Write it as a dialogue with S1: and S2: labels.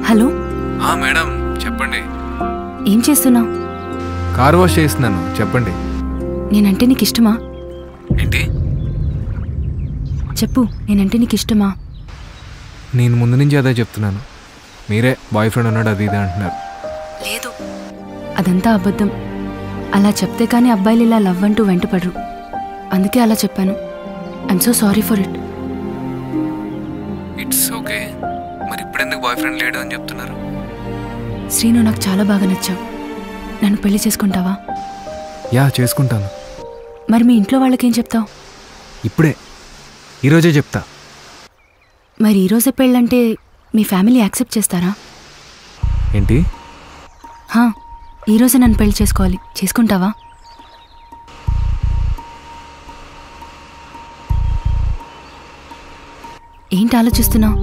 S1: Hello
S2: madam చెప్పండి.
S1: ఏం చేస్తున్నావు?
S2: కార్ వాష్ చేస్తున్నాను. చెప్పండి.
S1: నేనంటే నీకు ఇష్టమా?
S2: ఏంటి?
S1: చెప్పు, నేనంటే నీకు ఇష్టమా?
S2: నేను ముందు నుంచి అదే చెప్తున్నాను. మీరే బాయ్ ఫ్రెండ్ ఉన్నాడు అది ఇది అంటున్నారు.
S1: లేదు, అదంతా అబద్ధం. అలా చెప్తే కానీ అబ్బాయిలు ఇలా లవ్ అంటూ వెంటపడరు. అందుకే అలా చెప్పాను. I'm so sorry for it.
S2: It's okay. మరి ఇప్పుడెందుకు బాయ్ ఫ్రెండ్ లేడు అని చెప్తున్నారు?
S1: శ్రీను, నాకు చాలా బాగా నచ్చావు. నన్ను పెళ్లి చేసుకుంటావా?
S2: యా, చేసుకుంటాను.
S1: మరి మీ ఇంట్లో వాళ్ళకేం చెప్తావు?
S2: ఇప్పుడే, ఈరోజే చెప్తా.
S1: మరి ఈరోజే పెళ్ళంటే మీ ఫ్యామిలీ యాక్సెప్ట్ చేస్తారా?
S2: ఏంటి?
S1: ఈరోజే నన్ను పెళ్లి చేసుకోవాలి, చేసుకుంటావా? ఏంటి ఆలోచిస్తున్నావు?